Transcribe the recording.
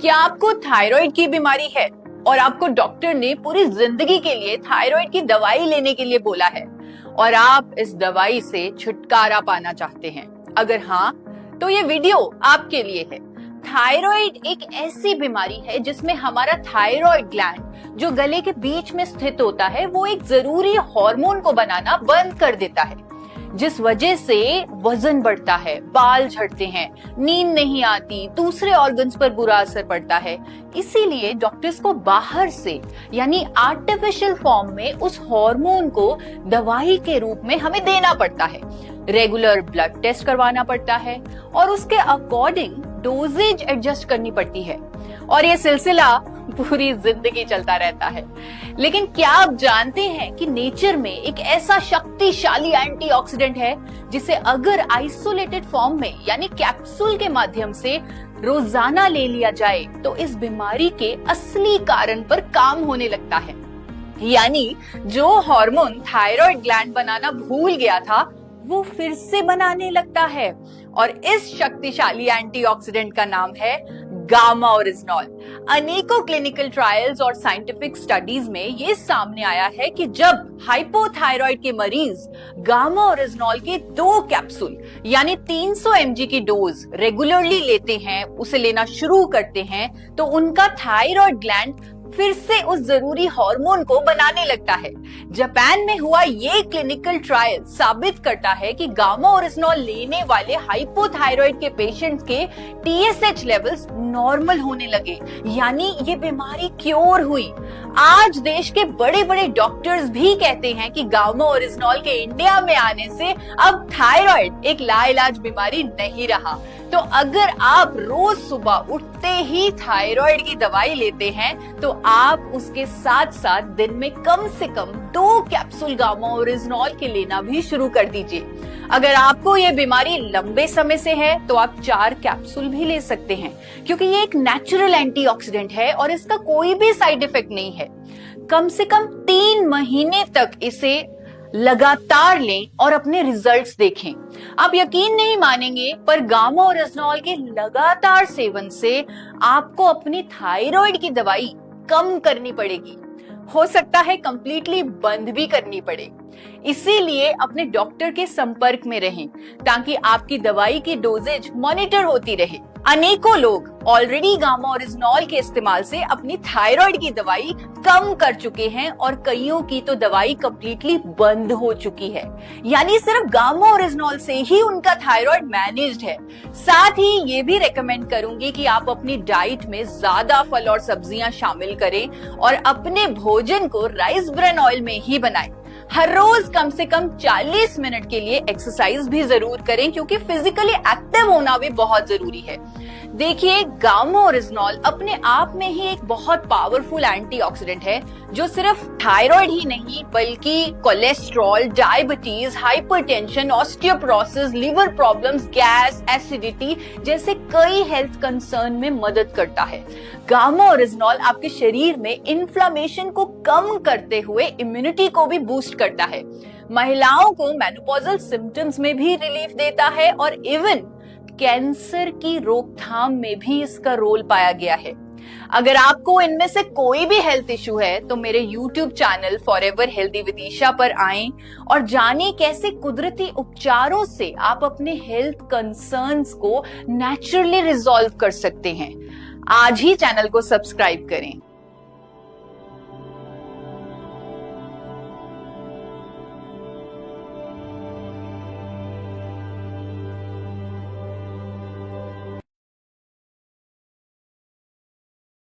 क्या आपको थायराइड की बीमारी है और आपको डॉक्टर ने पूरी जिंदगी के लिए थायराइड की दवाई लेने के लिए बोला है और आप इस दवाई से छुटकारा पाना चाहते हैं? अगर हाँ, तो ये वीडियो आपके लिए है। थायराइड एक ऐसी बीमारी है जिसमें हमारा थायराइड ग्लैंड जो गले के बीच में स्थित होता है वो एक जरूरी हार्मोन को बनाना बंद कर देता है, जिस वजह से वजन बढ़ता है, बाल झड़ते हैं, नींद नहीं आती, दूसरे ऑर्गन्स पर बुरा असर पड़ता है। इसीलिए डॉक्टर्स को बाहर से यानी आर्टिफिशियल फॉर्म में उस हार्मोन को दवाई के रूप में हमें देना पड़ता है। रेगुलर ब्लड टेस्ट करवाना पड़ता है और उसके अकॉर्डिंग डोजेज एडजस्ट करनी पड़ती है और ये सिलसिला पूरी जिंदगी चलता रहता है। लेकिन क्या आप जानते हैं कि नेचर में एक ऐसा शक्तिशाली एंटीऑक्सीडेंट है जिसे अगर आइसोलेटेड फॉर्म में यानी कैप्सूल के माध्यम से रोजाना ले लिया जाए तो इस बीमारी के असली कारण पर काम होने लगता है। यानी जो हार्मोन थायराइड ग्लैंड बनाना भूल गया था वो फिर से बनाने लगता है और इस शक्तिशाली एंटीऑक्सीडेंट का नाम है गामा ओरिजिनॉल। अनेकों क्लिनिकल ट्रायल्स और साइंटिफिक स्टडीज में ये सामने आया है कि जब हाइपोथायराइड के मरीज गामा ओरिजिनॉल के 2 कैप्सूल यानी 300 mg की डोज रेगुलरली लेते हैं, उसे लेना शुरू करते हैं, तो उनका थायराइड ग्लैंड फिर से उस जरूरी हार्मोन को बनाने लगता है। जापान में हुआ ये क्लिनिकल ट्रायल साबित करता है कि गामा ओरिजिनॉल लेने वाले हाइपोथायराइड के पेशेंट्स के TSH लेवल्स नॉर्मल होने लगे, यानी ये बीमारी क्योर हुई। आज देश के बड़े बड़े डॉक्टर्स भी कहते हैं कि गामा ओरिजिनॉल के इंडिया में आने से अब थायराइड एक लाइलाज बीमारी नहीं रहा। तो अगर आप रोज सुबह उठते ही थायराइड की दवाई लेते हैं तो आप उसके साथ साथ दिन में कम से कम 2 कैप्सूल गामा ओरिजिनॉल के लेना भी शुरू कर दीजिए। अगर आपको ये बीमारी लंबे समय से है तो आप 4 कैप्सूल भी ले सकते हैं, क्योंकि ये एक नेचुरल एंटीऑक्सीडेंट है और इसका कोई भी साइड इफेक्ट नहीं है। कम से कम 3 महीने तक इसे लगातार लें और अपने रिजल्ट्स देखें। आप यकीन नहीं मानेंगे, पर गामा ओरिजिनॉल के लगातार सेवन से आपको अपनी थायराइड की दवाई कम करनी पड़ेगी, हो सकता है कंप्लीटली बंद भी करनी पड़े। इसीलिए अपने डॉक्टर के संपर्क में रहें ताकि आपकी दवाई की डोजेज मॉनिटर होती रहे। अनेकों लोग ऑलरेडी गामा ओरिजिनॉल के इस्तेमाल से अपनी थायराइड की दवाई कम कर चुके हैं और कईयों की तो दवाई कंप्लीटली बंद हो चुकी है, यानी सिर्फ गामा ओरिजिनॉल से ही उनका थायराइड मैनेज्ड है। साथ ही ये भी रेकमेंड करूंगी कि आप अपनी डाइट में ज्यादा फल और सब्जियां शामिल करें और अपने भोजन को राइस ब्रेन ऑयल में ही बनाएं। हर रोज कम से कम 40 मिनट के लिए एक्सरसाइज भी जरूर करें, क्योंकि फिजिकली एक्टिव होना भी बहुत जरूरी है। देखिए, गामा ओरिजिनॉल अपने आप में ही एक बहुत पावरफुल एंटीऑक्सीडेंट है जो सिर्फ थायराइड ही नहीं बल्कि cholesterol, diabetes, hypertension, osteoporosis, liver problems, gas, acidity जैसे कई हेल्थ कंसर्न में मदद करता है। गामा ओरिजिनॉल आपके शरीर में इन्फ्लेमेशन को कम करते हुए इम्यूनिटी को भी बूस्ट करता है। महिलाओं को मेनोपॉजल सिम्टम्स में भी रिलीफ देता है और इवन कैंसर की रोकथाम में भी इसका रोल पाया गया है। अगर आपको इनमें से कोई भी हेल्थ इशू है तो मेरे YouTube channel forever healthy with Isha पर आएं और जानें कैसे कुदरती उपचारों से आप अपने हेल्थ कंसर्न्स को नेचुरली रिजॉल्व कर सकते हैं। आज ही चैनल को सब्सक्राइब करें।